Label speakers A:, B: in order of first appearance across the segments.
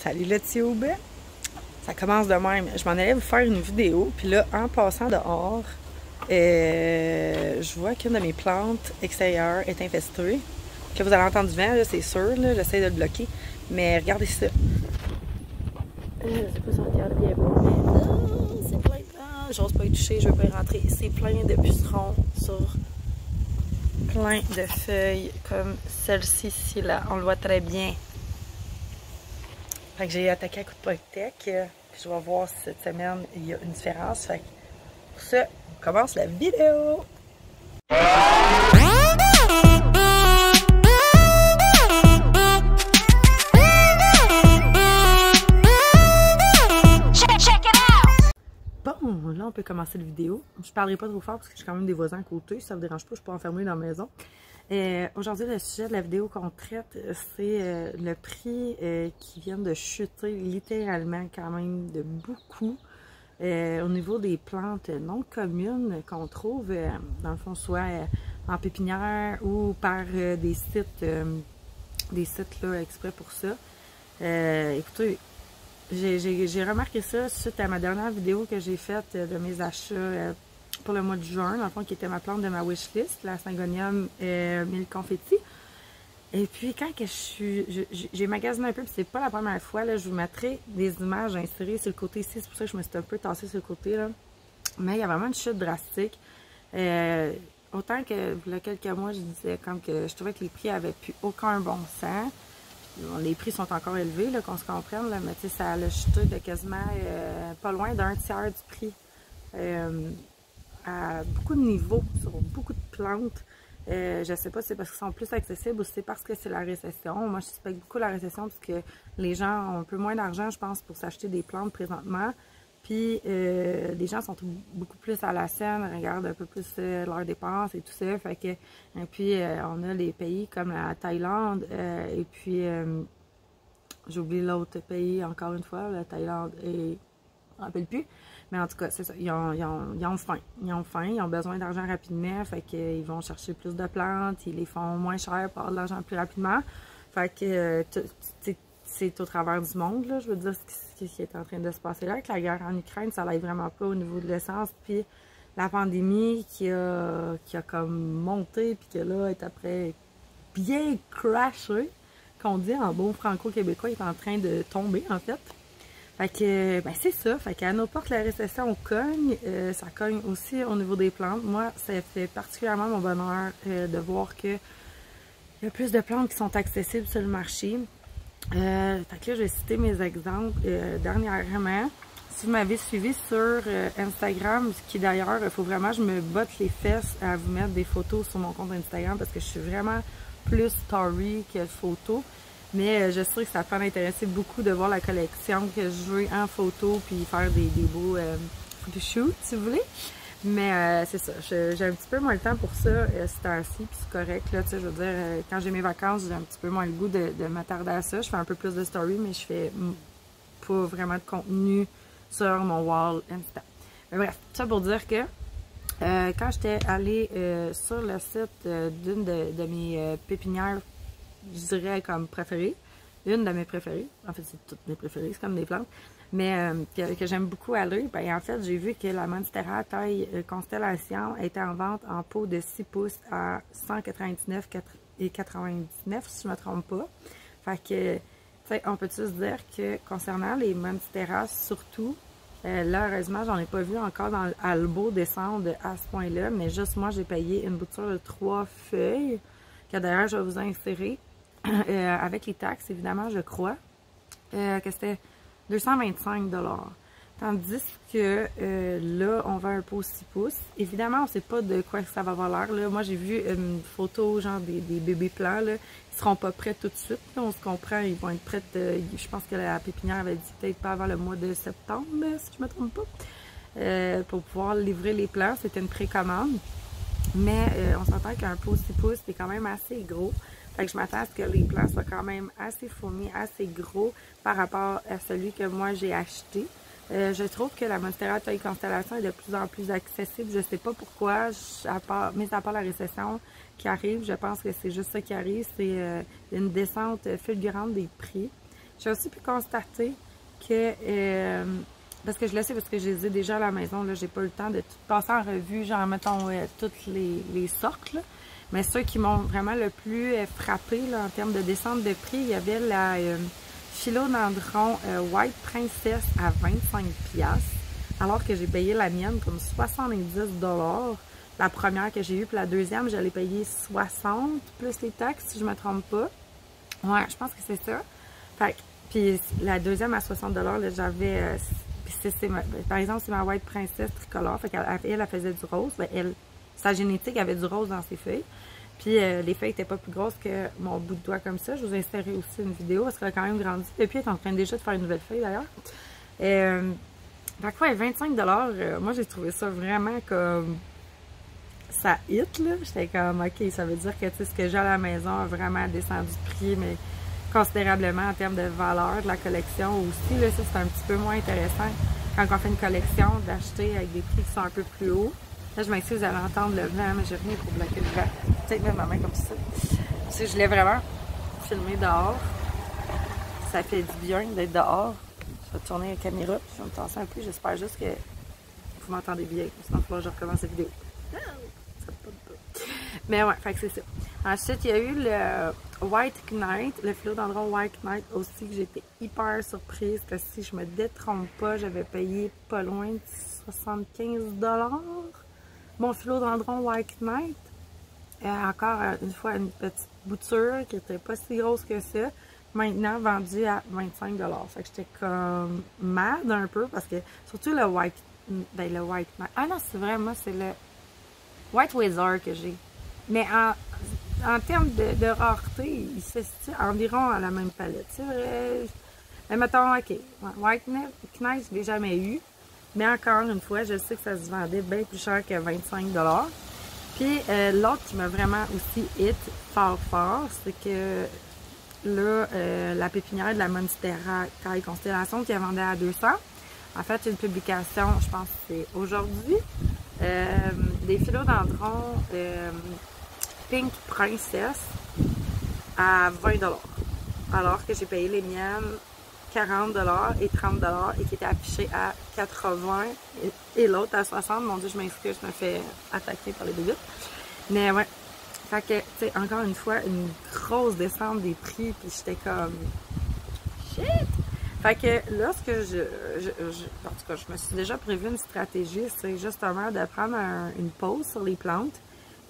A: Salut le tube! Ça commence de même. Je m'en allais vous faire une vidéo, puis là, en passant dehors, je vois qu'une de mes plantes extérieures est infestée. Puis là, vous allez entendre du vent, c'est sûr, j'essaie de le bloquer. Mais regardez ça. Je sais pas si on regarde bien beau, mais c'est plein de... J'ose pas y toucher, je veux pas y rentrer. C'est plein de pucerons sur plein de feuilles comme celle-ci ici, là. On le voit très bien. Fait que j'ai attaqué à coup de Polytech, puis je vais voir si cette semaine il y a une différence. Fait que pour ça, on commence la vidéo! Bon, là on peut commencer la vidéo. Je parlerai pas trop fort parce que j'ai quand même des voisins à côté, si ça vous dérange pas, je suis pas enfermée dans la maison. Aujourd'hui, le sujet de la vidéo qu'on traite, c'est le prix qui vient de chuter littéralement quand même de beaucoup au niveau des plantes non communes qu'on trouve, dans le fond, soit en pépinière ou par des sites là, exprès pour ça. Écoutez, j'ai remarqué ça suite à ma dernière vidéo que j'ai faite de mes achats pour le mois de juin, dans le fond, qui était ma plante de ma wishlist, la Syngonium mille confetti. Et puis, quand j'ai magasiné un peu, puis c'est pas la première fois, là, je vous mettrai des images insérées sur le côté ici, c'est pour ça que je me suis un peu tassée sur le côté, là. Mais il y a vraiment une chute drastique. Autant que, il y a quelques mois, je disais comme que je trouvais que les prix avaient plus aucun bon sens. Bon, les prix sont encore élevés, là, qu'on se comprenne, là, mais tu sais, ça a chuté de quasiment pas loin d'un tiers du prix. À beaucoup de niveaux, sur beaucoup de plantes. Je sais pas si c'est parce qu'ils sont plus accessibles ou si c'est parce que c'est la récession. Moi, je suspecte beaucoup la récession parce que les gens ont un peu moins d'argent, je pense, pour s'acheter des plantes présentement. Puis, les gens sont beaucoup plus à la scène, regardent un peu plus leurs dépenses et tout ça. Fait que, et puis, on a les pays comme la Thaïlande, et puis, j'ai oublié l'autre pays, encore une fois, la Thaïlande et... je me rappelle plus. Mais en tout cas, c'est ça. Ils ont faim. Ils ont faim, ils ont besoin d'argent rapidement. Fait qu'ils vont chercher plus de plantes. Ils les font moins cher pour avoir de l'argent plus rapidement. Fait que c'est au travers du monde, là. Je veux dire, ce qui est en train de se passer là. Avec la guerre en Ukraine, ça n'aille vraiment pas au niveau de l'essence. Puis la pandémie qui a comme monté, puis que là, est après bien crashé, qu'on dit en bon franco-québécois, est en train de tomber, en fait. Fait que, ben c'est ça. Fait qu'à nos portes, la récession cogne. Ça cogne aussi au niveau des plantes. Moi, ça fait particulièrement mon bonheur de voir que il y a plus de plantes qui sont accessibles sur le marché. Fait que là, je vais citer mes exemples dernièrement. Si vous m'avez suivi sur Instagram, ce qui d'ailleurs, il faut vraiment que je me botte les fesses à vous mettre des photos sur mon compte Instagram parce que je suis vraiment plus story que photo. Mais je sais que ça peut m'intéresser beaucoup de voir la collection que je veux en photo puis faire des beaux photoshoots, si vous voulez. Mais c'est ça, j'ai un petit peu moins le temps pour ça ce temps-ci, puis c'est correct. Là, je veux dire, quand j'ai mes vacances, j'ai un petit peu moins le goût de m'attarder à ça. Je fais un peu plus de story, mais je fais pas vraiment de contenu sur mon wall Insta. Mais bref, ça pour dire que quand j'étais allée sur le site d'une de mes pépinières, je dirais comme préférée, une de mes préférées, en fait c'est toutes mes préférées, c'est comme des plantes, mais que j'aime beaucoup aller, ben en fait j'ai vu que la Monstera taille Constellation était en vente en pot de 6 pouces à 199,99 si je me trompe pas. Fait que, tu sais, on peut se dire que concernant les Monstera surtout, là heureusement j'en ai pas vu encore dans Albo descendre à ce point-là, mais juste moi j'ai payé une bouture de 3 feuilles, que d'ailleurs je vais vous insérer. Avec les taxes, évidemment, je crois, que c'était 225 $. Tandis que là, on vend un pot 6 pouces. Évidemment, on ne sait pas de quoi ça va avoir l'air. Là. Moi, j'ai vu une photo, genre des bébés plants. Là. Ils ne seront pas prêts tout de suite. Là. On se comprend, ils vont être prêts. Je pense que la pépinière avait dit peut-être pas avant le mois de septembre, si je ne me trompe pas. Pour pouvoir livrer les plants, c'était une précommande. Mais on s'entend qu'un pot 6 pouces, c'est quand même assez gros. Fait que je m'attends à ce que les plants soient quand même assez fournis, assez gros par rapport à celui que moi j'ai acheté. Je trouve que la Monstera taille Constellation est de plus en plus accessible. Je sais pas pourquoi, mis à part la récession qui arrive, je pense que c'est juste ça qui arrive. C'est une descente fulgurante des prix. J'ai aussi pu constater que, parce que je le sais, parce que je les ai déjà à la maison, là, j'ai pas eu le temps de tout passer en revue, genre, mettons, toutes les sortes, là. Mais ceux qui m'ont vraiment le plus frappé, là, en termes de descente de prix, il y avait la Philodendron White Princess à 25$, alors que j'ai payé la mienne comme 70$. La première que j'ai eue, puis la deuxième, j'allais payer 60$ plus les taxes, si je me trompe pas. Ouais, je pense que c'est ça. Fait que, puis la deuxième à 60$, là, j'avais... par exemple, c'est ma White Princess tricolore. Fait qu'elle elle faisait du rose. Ben, sa génétique avait du rose dans ses feuilles. Puis les feuilles n'étaient pas plus grosses que mon bout de doigt comme ça. Je vous insérerai aussi une vidéo parce qu'elle a quand même grandi. Depuis, elle est en train déjà de faire une nouvelle feuille d'ailleurs. Fait que ouais, 25$, moi j'ai trouvé ça vraiment comme... ça hit, là. J'étais comme, ok, ça veut dire que ce que j'ai à la maison a vraiment descendu de prix, mais considérablement en termes de valeur de la collection aussi. Là, ça, c'est un petit peu moins intéressant quand on fait une collection d'acheter avec des prix qui sont un peu plus hauts. Là, je m'excuse, vous allez entendre le vent, mais j'ai rien pour bloquer le vent. Peut-être mettre ma main comme ça. Si je voulais vraiment filmer dehors, ça fait du bien d'être dehors. Je vais tourner la caméra, puis je vais me tasser un peu. J'espère juste que vous m'entendez bien. Sinon, il faut que je recommence la vidéo. Mais ouais, fait que c'est ça. Ensuite, il y a eu le White Knight, le Philodendron White Knight aussi, que j'étais hyper surprise, que si je me détrompe pas, j'avais payé pas loin de 75$. Mon Philodendron White Knight, encore une fois, une petite bouture qui était pas si grosse que ça, maintenant vendue à 25$. Fait que j'étais comme mad un peu, parce que surtout le White Knight. Ah non, c'est vrai, moi, c'est le White Wizard que j'ai. Mais en termes de rareté, il se situe environ à la même palette. C'est vrai. Mais mettons, ok, White Knight, je l'ai jamais eu. Mais encore une fois, je sais que ça se vendait bien plus cher que 25$. Puis l'autre qui m'a vraiment aussi hit fort, c'est que là, la pépinière de la Monstera Taille Constellation qui a vendu à 200. En fait, une publication, je pense que c'est aujourd'hui, des philodendrons Pink Princess à 20$. Alors que j'ai payé les miennes 40$ et 30$ et qui étaient affichées à 80$ et l'autre à 60$. Mon Dieu, je m'excuse, je me fais attaquer par les bébites. Mais ouais, fait que, tu sais, encore une fois, une grosse descente des prix, puis j'étais comme... shit! Fait que là, ce que en tout cas, je me suis déjà prévu une stratégie, c'est justement de prendre une pause sur les plantes,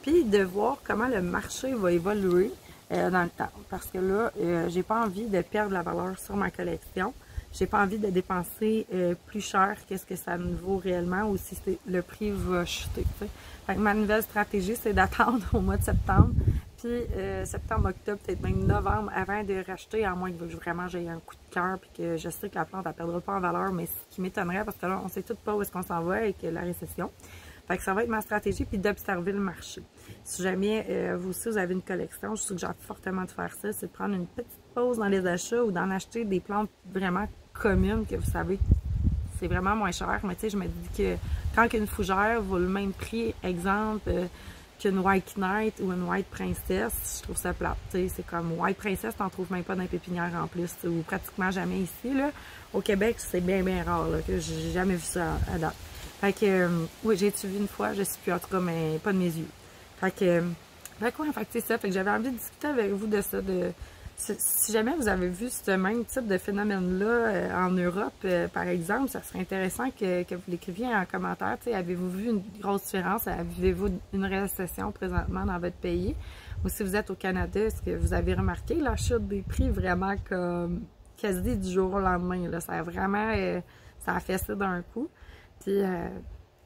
A: puis de voir comment le marché va évoluer dans le temps. Parce que là, j'ai pas envie de perdre la valeur sur ma collection. J'ai pas envie de dépenser plus cher qu'est-ce que ça me vaut réellement ou si le prix va chuter. T'sais. Fait que ma nouvelle stratégie, c'est d'attendre au mois de septembre, puis septembre, octobre, peut-être même novembre, avant de racheter, à moins que vraiment j'ai un coup de cœur, puis que je sais que la plante ne perdra pas en valeur, mais ce qui m'étonnerait, parce que là, on sait tout pas où est-ce qu'on s'en va avec la récession. Fait que ça va être ma stratégie, puis d'observer le marché. Si jamais vous aussi, vous avez une collection, je suggère fortement de faire ça, c'est de prendre une petite pause dans les achats ou d'en acheter des plantes vraiment communes que vous savez c'est vraiment moins cher. Mais tu sais, je me dis que quand une fougère vaut le même prix, exemple, qu'une White Knight ou une White Princess, je trouve ça plate. Tu sais, c'est comme White Princess, t'en trouves même pas dans les pépinières en plus, ou pratiquement jamais ici, là. Au Québec, c'est bien rare, là, que j'ai jamais vu ça à date. Fait que, oui, j'ai-tu vu une fois, je sais plus, en tout cas, mais pas de mes yeux. Fait que c'est ça. Fait que j'avais envie de discuter avec vous de ça, si jamais vous avez vu ce même type de phénomène-là en Europe, par exemple, ça serait intéressant que vous l'écriviez en commentaire. Avez-vous vu une grosse différence? Avez-vous une récession présentement dans votre pays? Ou si vous êtes au Canada, est-ce que vous avez remarqué la chute des prix vraiment comme quasi du jour au lendemain? Là? Ça a vraiment ça a fait ça d'un coup. Puis,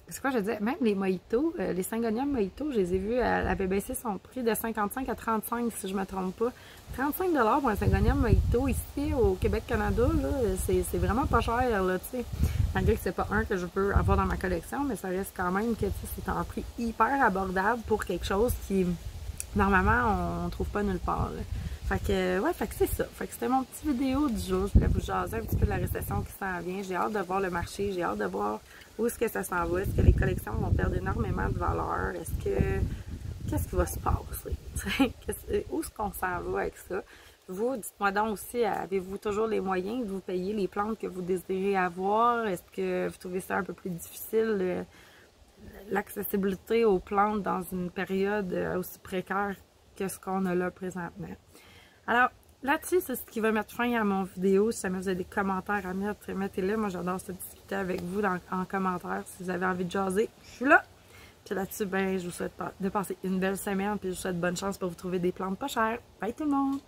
A: c'est quoi je disais? Même les mojitos, les Syngonium mojitos, je les ai vus, elle avait baissé son prix de 55 à 35 si je me trompe pas. 35$ pour un Syngonium mojito ici au Québec-Canada, c'est vraiment pas cher, là, tu sais. Malgré que c'est pas un que je peux avoir dans ma collection, mais ça reste quand même que c'est un prix hyper abordable pour quelque chose qui, normalement, on trouve pas nulle part, là. Fait que, ouais, fait que c'est ça. Fait que c'était mon petit vidéo du jour. Je voulais vous jaser un petit peu de la récession qui s'en vient. J'ai hâte de voir le marché. J'ai hâte de voir où est-ce que ça s'en va. Est-ce que les collections vont perdre énormément de valeur? Qu'est-ce qui va se passer? Où est-ce qu'on s'en va avec ça? Vous, dites-moi donc aussi, avez-vous toujours les moyens de vous payer les plantes que vous désirez avoir? Est-ce que vous trouvez ça un peu plus difficile, l'accessibilité aux plantes dans une période aussi précaire que ce qu'on a là présentement? Alors, là-dessus, c'est ce qui va mettre fin à mon vidéo. Si jamais vous avez des commentaires à mettre, mettez-les. Moi, j'adore se discuter avec vous en commentaire. Si vous avez envie de jaser, je suis là. Puis là-dessus, ben, je vous souhaite de passer une belle semaine. Puis je vous souhaite bonne chance pour vous trouver des plantes pas chères. Bye tout le monde!